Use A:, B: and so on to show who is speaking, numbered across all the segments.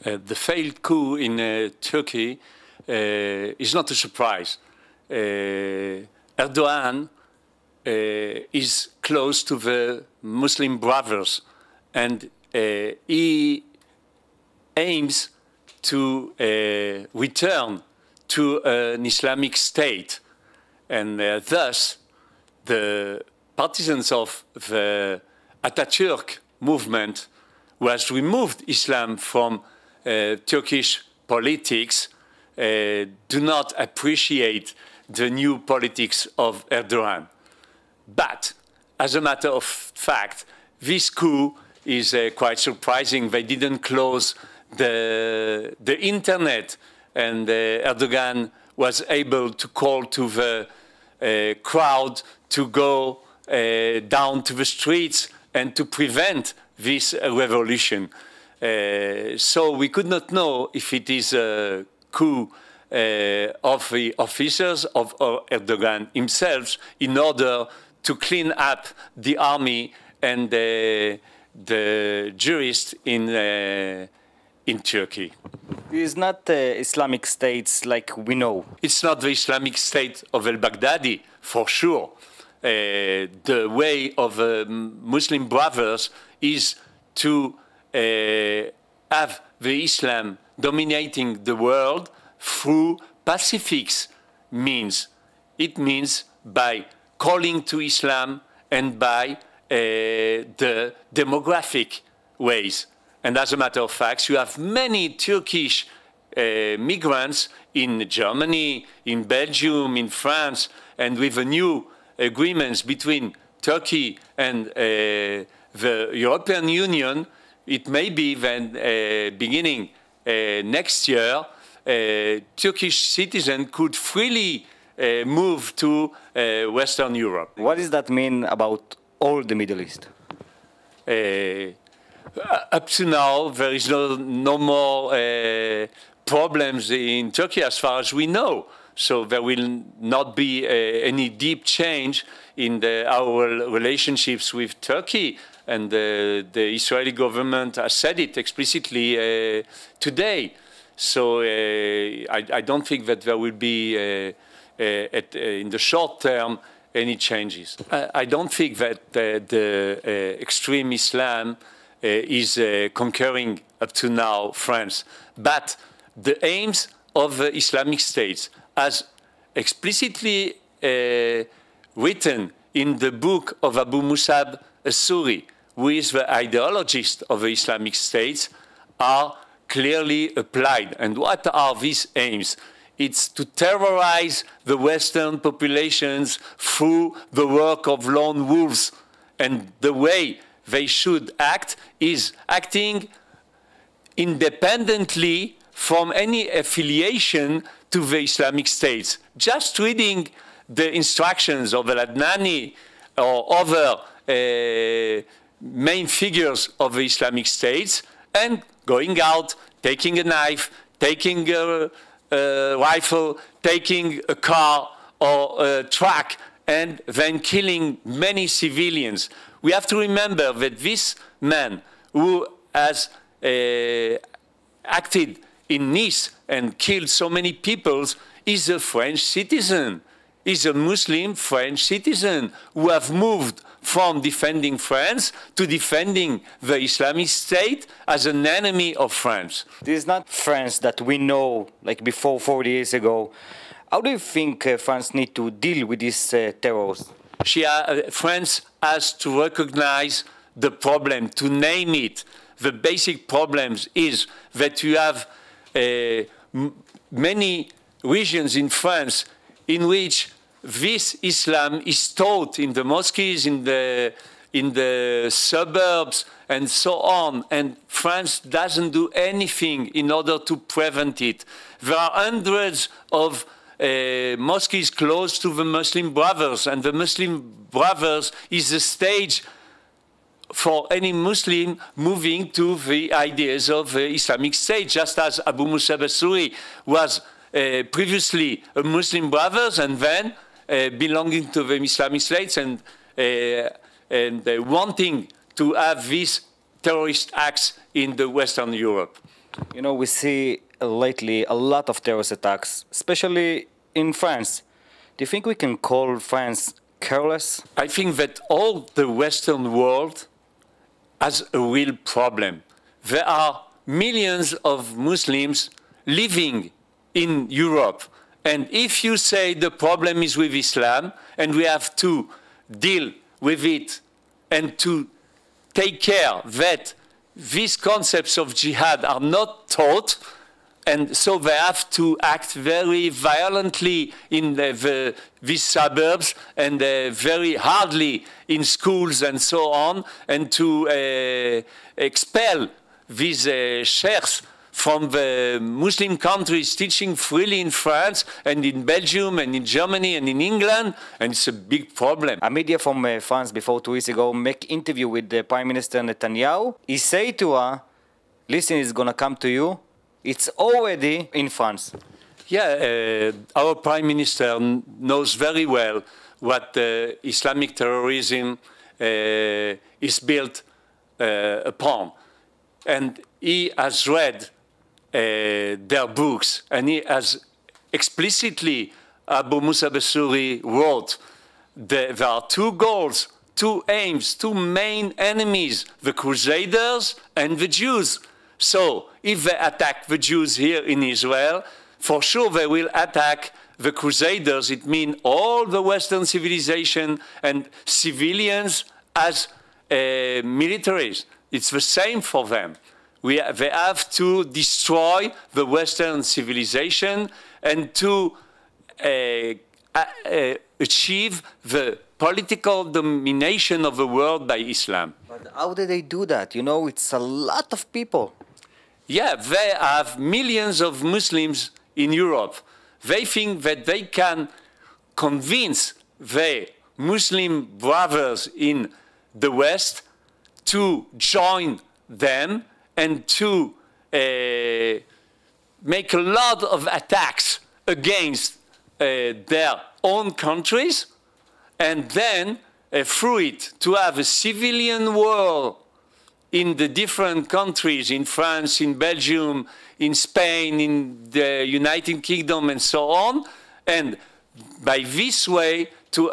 A: The failed coup in Turkey is not a surprise. Erdogan is close to the Muslim Brothers, and he aims to return to an Islamic state. And thus, the partisans of the Atatürk movement, who has removed Islam from Turkish politics, do not appreciate the new politics of Erdogan. But, as a matter of fact, this coup is quite surprising. They didn't close the internet, and Erdogan was able to call to the crowd to go down to the streets and to prevent this revolution. So we could not know if it is a coup of the officers of Erdogan himself in order to clean up the army and the jurists in Turkey.
B: It is not Islamic states like we know.
A: It's not the Islamic State of al-Baghdadi, for sure. The way of Muslim Brothers is to have the Islam dominating the world through pacific means. It means by calling to Islam and by the demographic ways. And as a matter of fact, you have many Turkish migrants in Germany, in Belgium, in France, and with the new agreements between Turkey and the European Union, it may be then beginning next year, Turkish citizens could freely move to Western Europe.
B: What does that mean about all the Middle East?
A: Up to now, there is no more problems in Turkey as far as we know. So there will not be any deep change in our relationships with Turkey. And the Israeli government has said it explicitly today. So I don't think that there will be, in the short term, any changes. I don't think that the extreme Islam is conquering up to now France. But the aims of the Islamic states, as explicitly written in the book of Abu Musab al-Suri, who is the ideologist of the Islamic states, are clearly applied. And what are these aims? It's to terrorize the Western populations through the work of lone wolves. And the way they should act is acting independently from any affiliation to the Islamic States. Just reading the instructions of al-Adnani or other main figures of the Islamic States and going out, taking a knife, taking a rifle, taking a car or a truck, and then killing many civilians. We have to remember that this man who has acted in Nice and killed so many people is a French citizen, is a Muslim French citizen who have moved from defending France to defending the Islamic State as an enemy of France.
B: This is not France that we know like before 40 years ago. How do you think France needs to deal with these terrorists?
A: France has to recognize the problem, to name it. The basic problems is that you have many regions in France in which this Islam is taught in the mosques, in the suburbs, and so on. And France doesn't do anything in order to prevent it. There are hundreds of mosques close to the Muslim Brothers, and the Muslim Brothers is a stage for any Muslim moving to the ideas of Islamic State, just as Abu Musab al-Suri was previously a Muslim Brothers and then belonging to the Islamic States and wanting to have these terrorist acts in the Western Europe.
B: You know, we see lately a lot of terrorist attacks, especially in France. Do you think we can call France careless?
A: I think that all the Western world has a real problem. There are millions of Muslims living in Europe. And if you say the problem is with Islam and we have to deal with it and to take care that these concepts of jihad are not taught, and so they have to act very violently in these suburbs and very hardly in schools and so on, and to expel these sheikhs from the Muslim countries teaching freely in France and in Belgium and in Germany and in England, and it's a big problem.
B: A media from France before 2 weeks ago make interview with the Prime Minister Netanyahu. He say to her, listen, it's gonna come to you. It's already in France.
A: Yeah, our Prime Minister knows very well what Islamic terrorism is built upon. And he has read their books, and he has explicitly, Abu Musa Basuri wrote, there are two goals, two aims, two main enemies, the Crusaders and the Jews. So if they attack the Jews here in Israel, for sure they will attack the Crusaders. It means all the Western civilization and civilians as militaries. It's the same for them. They have to destroy the Western civilization and to achieve the political domination of the world by Islam.
B: But how do they do that? You know, it's a lot of people.
A: Yeah, they have millions of Muslims in Europe. They think that they can convince their Muslim brothers in the West to join them and to make a lot of attacks against their own countries, and then through it to have a civilian war in the different countries, in France, in Belgium, in Spain, in the United Kingdom, and so on, and by this way to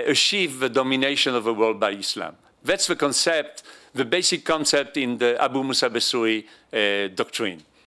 A: achieve the domination of the world by Islam. That's the concept, the basic concept in the Abu Musa Basuri doctrine.